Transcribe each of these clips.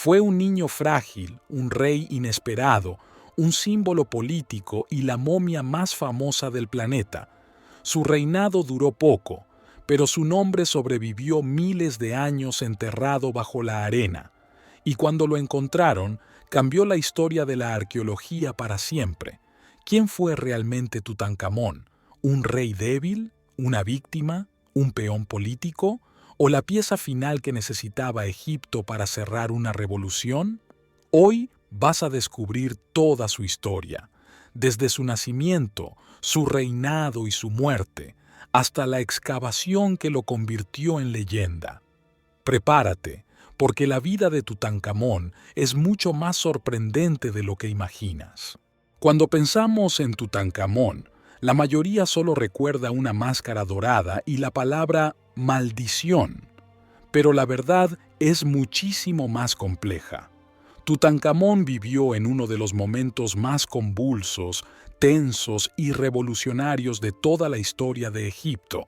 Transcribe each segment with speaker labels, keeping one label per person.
Speaker 1: Fue un niño frágil, un rey inesperado, un símbolo político y la momia más famosa del planeta. Su reinado duró poco, pero su nombre sobrevivió miles de años enterrado bajo la arena, y cuando lo encontraron, cambió la historia de la arqueología para siempre. ¿Quién fue realmente Tutankamón? ¿Un rey débil? ¿Una víctima? ¿Un peón político? ¿O la pieza final que necesitaba Egipto para cerrar una revolución? Hoy vas a descubrir toda su historia, desde su nacimiento, su reinado y su muerte, hasta la excavación que lo convirtió en leyenda. Prepárate, porque la vida de Tutankamón es mucho más sorprendente de lo que imaginas. Cuando pensamos en Tutankamón, la mayoría solo recuerda una máscara dorada y la palabra maldición, pero la verdad es muchísimo más compleja. Tutankamón vivió en uno de los momentos más convulsos, tensos y revolucionarios de toda la historia de Egipto.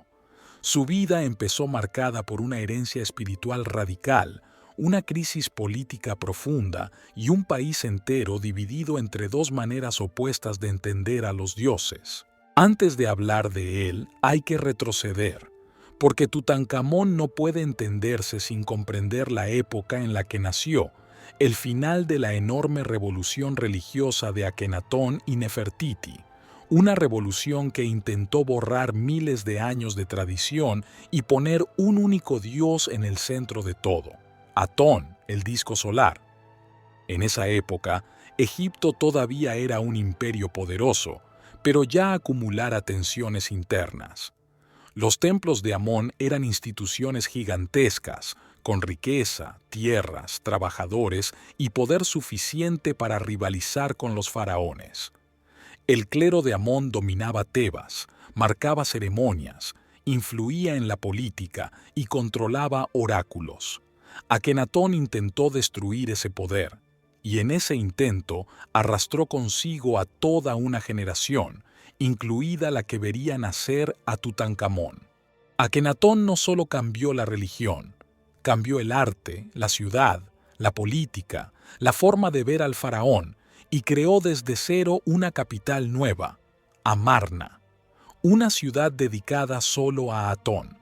Speaker 1: Su vida empezó marcada por una herencia espiritual radical, una crisis política profunda y un país entero dividido entre dos maneras opuestas de entender a los dioses. Antes de hablar de él, hay que retroceder, porque Tutankamón no puede entenderse sin comprender la época en la que nació, el final de la enorme revolución religiosa de Akenatón y Nefertiti, una revolución que intentó borrar miles de años de tradición y poner un único dios en el centro de todo, Atón, el disco solar. En esa época, Egipto todavía era un imperio poderoso, pero ya acumulara tensiones internas. Los templos de Amón eran instituciones gigantescas, con riqueza, tierras, trabajadores y poder suficiente para rivalizar con los faraones. El clero de Amón dominaba Tebas, marcaba ceremonias, influía en la política y controlaba oráculos. Akenatón intentó destruir ese poder, y en ese intento arrastró consigo a toda una generación, incluida la que vería nacer a Tutankamón. Akenatón no solo cambió la religión, cambió el arte, la ciudad, la política, la forma de ver al faraón, y creó desde cero una capital nueva, Amarna, una ciudad dedicada solo a Atón.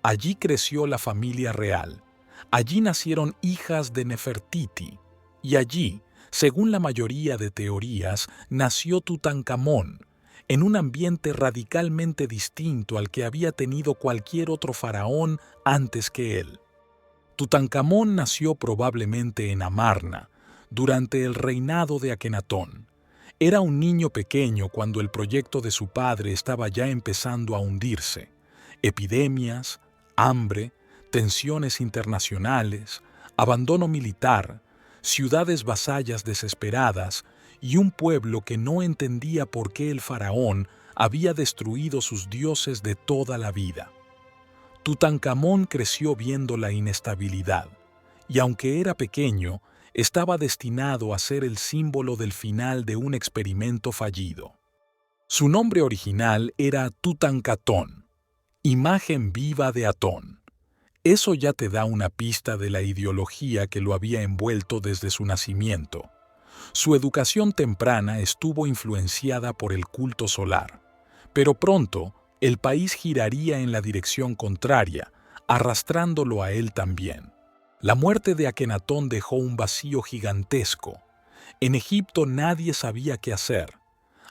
Speaker 1: Allí creció la familia real, allí nacieron hijas de Nefertiti, y allí, según la mayoría de teorías, nació Tutankamón, en un ambiente radicalmente distinto al que había tenido cualquier otro faraón antes que él. Tutankamón nació probablemente en Amarna, durante el reinado de Akenatón. Era un niño pequeño cuando el proyecto de su padre estaba ya empezando a hundirse. Epidemias, hambre, tensiones internacionales, abandono militar, ciudades vasallas desesperadas y un pueblo que no entendía por qué el faraón había destruido sus dioses de toda la vida. Tutankamón creció viendo la inestabilidad, y aunque era pequeño, estaba destinado a ser el símbolo del final de un experimento fallido. Su nombre original era Tutankatón, imagen viva de Atón. Eso ya te da una pista de la ideología que lo había envuelto desde su nacimiento. Su educación temprana estuvo influenciada por el culto solar, pero pronto el país giraría en la dirección contraria, arrastrándolo a él también. La muerte de Akenatón dejó un vacío gigantesco. En Egipto nadie sabía qué hacer.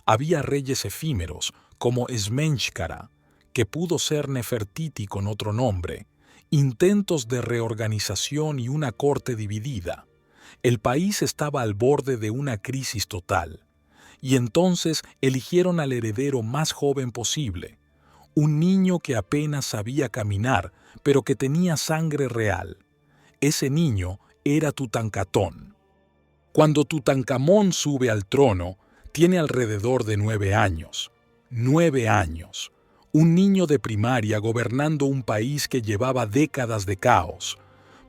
Speaker 1: Había reyes efímeros, como Esmenshkara, que pudo ser Nefertiti con otro nombre, intentos de reorganización y una corte dividida. El país estaba al borde de una crisis total. Y entonces eligieron al heredero más joven posible, un niño que apenas sabía caminar, pero que tenía sangre real. Ese niño era Tutankatón. Cuando Tutankamón sube al trono, tiene alrededor de 9 años. 9 años. Un niño de primaria gobernando un país que llevaba décadas de caos.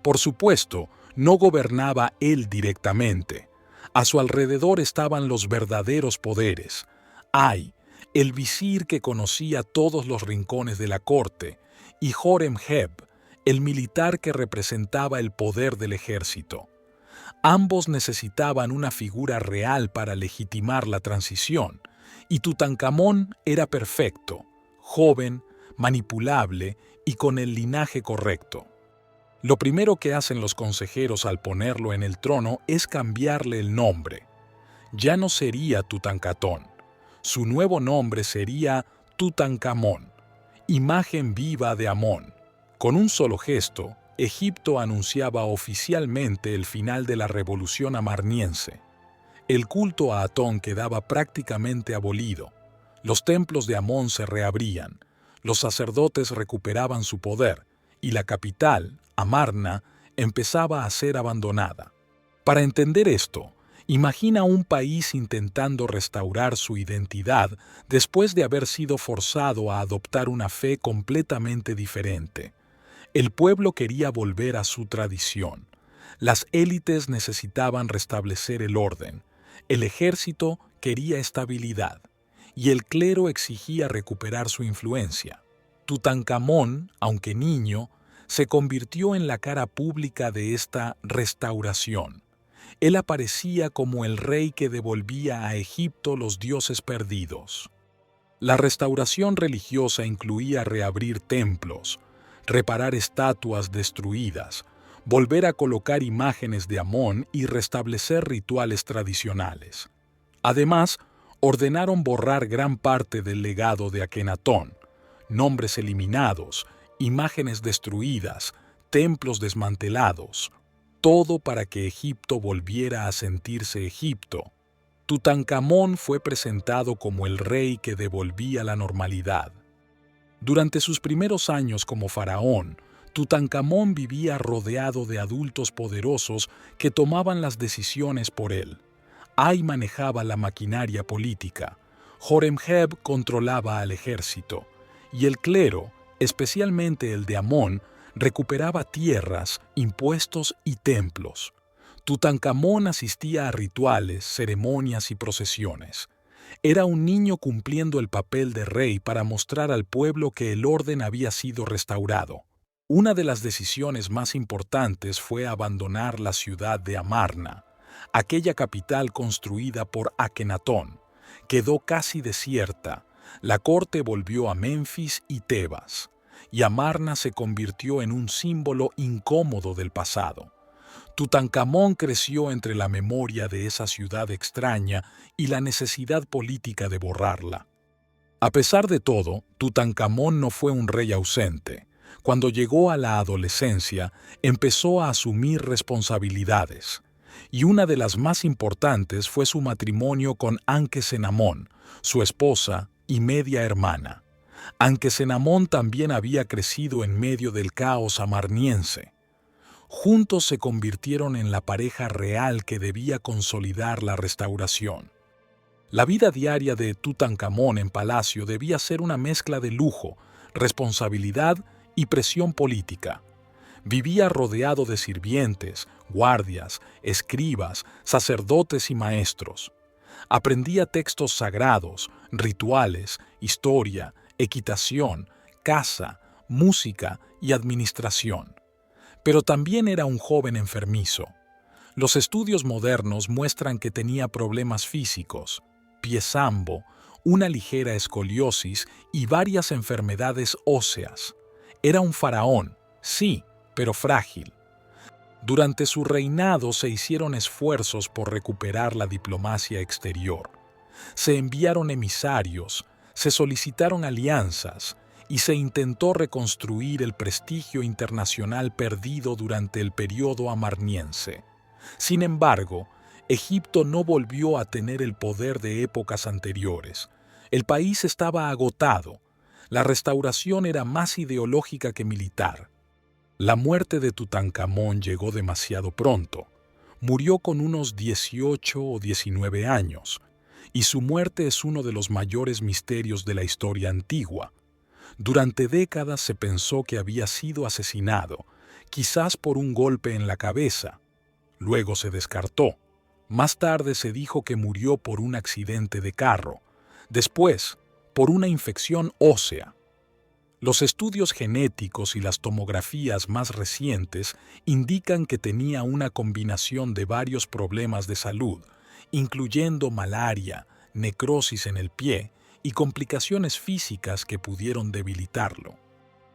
Speaker 1: Por supuesto, no gobernaba él directamente. A su alrededor estaban los verdaderos poderes. Ay, el visir que conocía todos los rincones de la corte, y Horemheb, el militar que representaba el poder del ejército. Ambos necesitaban una figura real para legitimar la transición, y Tutankamón era perfecto, joven, manipulable y con el linaje correcto. Lo primero que hacen los consejeros al ponerlo en el trono es cambiarle el nombre. Ya no sería Tutankatón. Su nuevo nombre sería Tutankamón, imagen viva de Amón. Con un solo gesto, Egipto anunciaba oficialmente el final de la revolución amarniense. El culto a Atón quedaba prácticamente abolido. Los templos de Amón se reabrían, los sacerdotes recuperaban su poder y la capital, Amarna, empezaba a ser abandonada. Para entender esto, imagina un país intentando restaurar su identidad después de haber sido forzado a adoptar una fe completamente diferente. El pueblo quería volver a su tradición. Las élites necesitaban restablecer el orden. El ejército quería estabilidad. Y el clero exigía recuperar su influencia. Tutankamón, aunque niño, se convirtió en la cara pública de esta restauración. Él aparecía como el rey que devolvía a Egipto los dioses perdidos. La restauración religiosa incluía reabrir templos, reparar estatuas destruidas, volver a colocar imágenes de Amón y restablecer rituales tradicionales. Además, ordenaron borrar gran parte del legado de Akenatón, nombres eliminados, imágenes destruidas, templos desmantelados, todo para que Egipto volviera a sentirse Egipto. Tutankamón fue presentado como el rey que devolvía la normalidad. Durante sus primeros años como faraón, Tutankamón vivía rodeado de adultos poderosos que tomaban las decisiones por él. Ay manejaba la maquinaria política, Horemheb controlaba al ejército, y el clero, especialmente el de Amón, recuperaba tierras, impuestos y templos. Tutankamón asistía a rituales, ceremonias y procesiones. Era un niño cumpliendo el papel de rey para mostrar al pueblo que el orden había sido restaurado. Una de las decisiones más importantes fue abandonar la ciudad de Amarna, aquella capital construida por Akenatón. Quedó casi desierta. La corte volvió a Menfis y Tebas, y Amarna se convirtió en un símbolo incómodo del pasado. Tutankamón creció entre la memoria de esa ciudad extraña y la necesidad política de borrarla. A pesar de todo, Tutankamón no fue un rey ausente. Cuando llegó a la adolescencia, empezó a asumir responsabilidades, y una de las más importantes fue su matrimonio con Ankesenamón, su esposa y media hermana. Ankesenamón también había crecido en medio del caos amarniense. Juntos se convirtieron en la pareja real que debía consolidar la restauración. La vida diaria de Tutankamón en palacio debía ser una mezcla de lujo, responsabilidad y presión política. Vivía rodeado de sirvientes, guardias, escribas, sacerdotes y maestros. Aprendía textos sagrados, rituales, historia, equitación, caza, música y administración. Pero también era un joven enfermizo. Los estudios modernos muestran que tenía problemas físicos, piezambo, una ligera escoliosis y varias enfermedades óseas. Era un faraón, sí, pero frágil. Durante su reinado se hicieron esfuerzos por recuperar la diplomacia exterior. Se enviaron emisarios, se solicitaron alianzas y se intentó reconstruir el prestigio internacional perdido durante el periodo amarniense. Sin embargo, Egipto no volvió a tener el poder de épocas anteriores. El país estaba agotado. La restauración era más ideológica que militar. La muerte de Tutankamón llegó demasiado pronto. Murió con unos 18 o 19 años, y su muerte es uno de los mayores misterios de la historia antigua. Durante décadas se pensó que había sido asesinado, quizás por un golpe en la cabeza. Luego se descartó. Más tarde se dijo que murió por un accidente de carro. Después, por una infección ósea. Los estudios genéticos y las tomografías más recientes indican que tenía una combinación de varios problemas de salud, incluyendo malaria, necrosis en el pie y complicaciones físicas que pudieron debilitarlo.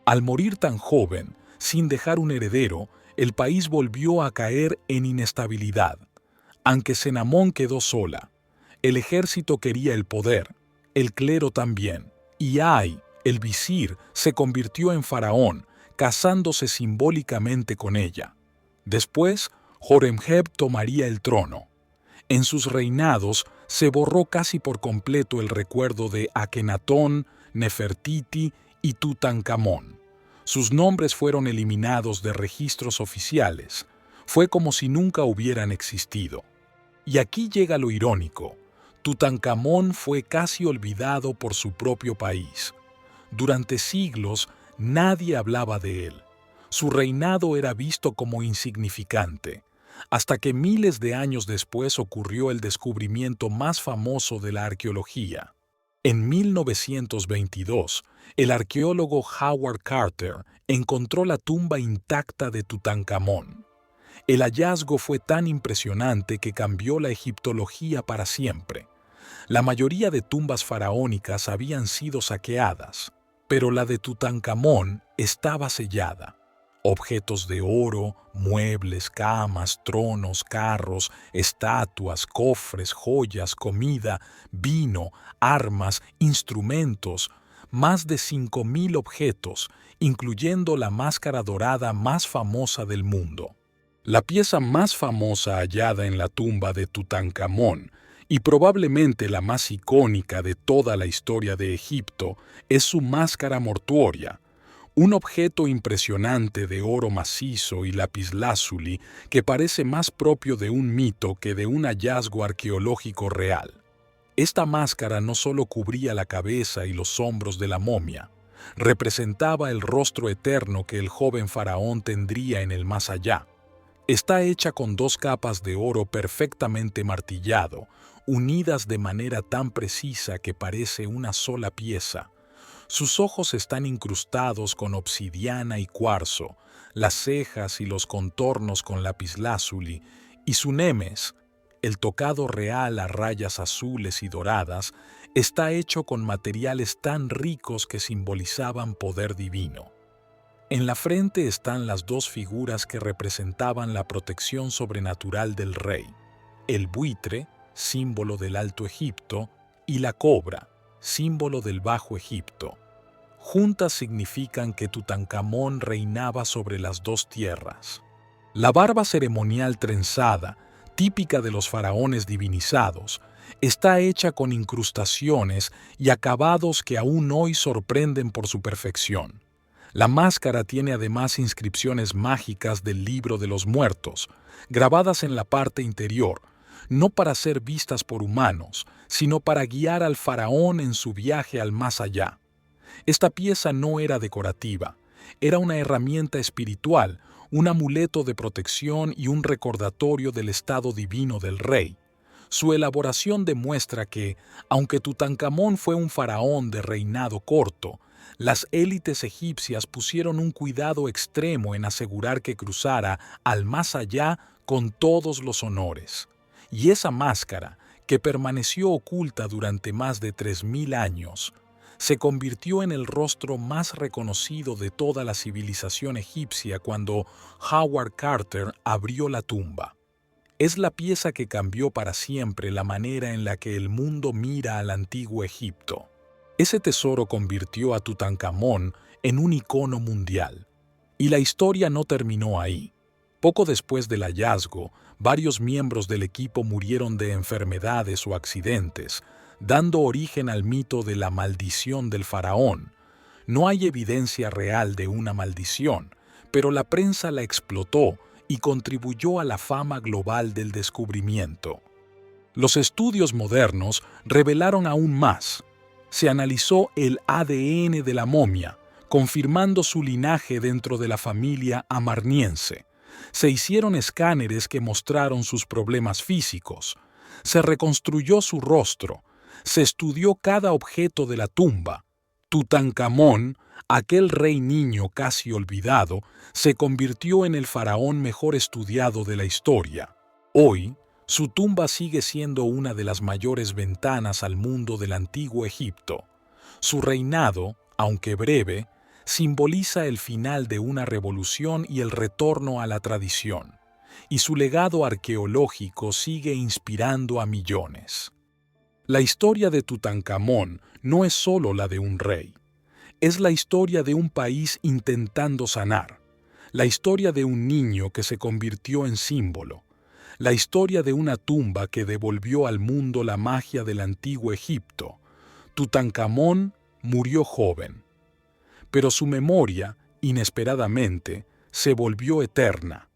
Speaker 1: Al morir tan joven, sin dejar un heredero, el país volvió a caer en inestabilidad. Anque-Senamón quedó sola. El ejército quería el poder, el clero también, y Ay, el visir, se convirtió en faraón, casándose simbólicamente con ella. Después, Horemheb tomaría el trono. En sus reinados se borró casi por completo el recuerdo de Akenatón, Nefertiti y Tutankamón. Sus nombres fueron eliminados de registros oficiales. Fue como si nunca hubieran existido. Y aquí llega lo irónico. Tutankamón fue casi olvidado por su propio país. Durante siglos nadie hablaba de él. Su reinado era visto como insignificante, hasta que miles de años después ocurrió el descubrimiento más famoso de la arqueología. En 1922, el arqueólogo Howard Carter encontró la tumba intacta de Tutankamón. El hallazgo fue tan impresionante que cambió la egiptología para siempre. La mayoría de tumbas faraónicas habían sido saqueadas, pero la de Tutankamón estaba sellada. Objetos de oro, muebles, camas, tronos, carros, estatuas, cofres, joyas, comida, vino, armas, instrumentos, más de 5.000 objetos, incluyendo la máscara dorada más famosa del mundo. La pieza más famosa hallada en la tumba de Tutankamón, y probablemente la más icónica de toda la historia de Egipto, es su máscara mortuoria, un objeto impresionante de oro macizo y lapislázuli que parece más propio de un mito que de un hallazgo arqueológico real. Esta máscara no solo cubría la cabeza y los hombros de la momia, representaba el rostro eterno que el joven faraón tendría en el más allá. Está hecha con 2 capas de oro perfectamente martillado, unidas de manera tan precisa que parece una sola pieza. Sus ojos están incrustados con obsidiana y cuarzo, las cejas y los contornos con lapislázuli, y su nemes, el tocado real a rayas azules y doradas, está hecho con materiales tan ricos que simbolizaban poder divino. En la frente están las 2 figuras que representaban la protección sobrenatural del rey: el buitre, símbolo del Alto Egipto, y la cobra, símbolo del Bajo Egipto. Juntas significan que Tutankamón reinaba sobre las 2 tierras. La barba ceremonial trenzada, típica de los faraones divinizados, está hecha con incrustaciones y acabados que aún hoy sorprenden por su perfección. La máscara tiene además inscripciones mágicas del Libro de los Muertos, grabadas en la parte interior, no para ser vistas por humanos, sino para guiar al faraón en su viaje al más allá. Esta pieza no era decorativa, era una herramienta espiritual, un amuleto de protección y un recordatorio del estado divino del rey. Su elaboración demuestra que, aunque Tutankamón fue un faraón de reinado corto, las élites egipcias pusieron un cuidado extremo en asegurar que cruzara al más allá con todos los honores. Y esa máscara, que permaneció oculta durante más de 3.000 años, se convirtió en el rostro más reconocido de toda la civilización egipcia cuando Howard Carter abrió la tumba. Es la pieza que cambió para siempre la manera en la que el mundo mira al antiguo Egipto. Ese tesoro convirtió a Tutankamón en un icono mundial. Y la historia no terminó ahí. Poco después del hallazgo, varios miembros del equipo murieron de enfermedades o accidentes, dando origen al mito de la maldición del faraón. No hay evidencia real de una maldición, pero la prensa la explotó y contribuyó a la fama global del descubrimiento. Los estudios modernos revelaron aún más. Se analizó el ADN de la momia, confirmando su linaje dentro de la familia amarniense. Se hicieron escáneres que mostraron sus problemas físicos. Se reconstruyó su rostro. Se estudió cada objeto de la tumba. Tutankamón, aquel rey niño casi olvidado, se convirtió en el faraón mejor estudiado de la historia. Hoy, su tumba sigue siendo una de las mayores ventanas al mundo del antiguo Egipto. Su reinado, aunque breve, simboliza el final de una revolución y el retorno a la tradición, y su legado arqueológico sigue inspirando a millones. La historia de Tutankamón no es solo la de un rey, es la historia de un país intentando sanar, la historia de un niño que se convirtió en símbolo, la historia de una tumba que devolvió al mundo la magia del antiguo Egipto. Tutankamón murió joven, pero su memoria, inesperadamente, se volvió eterna.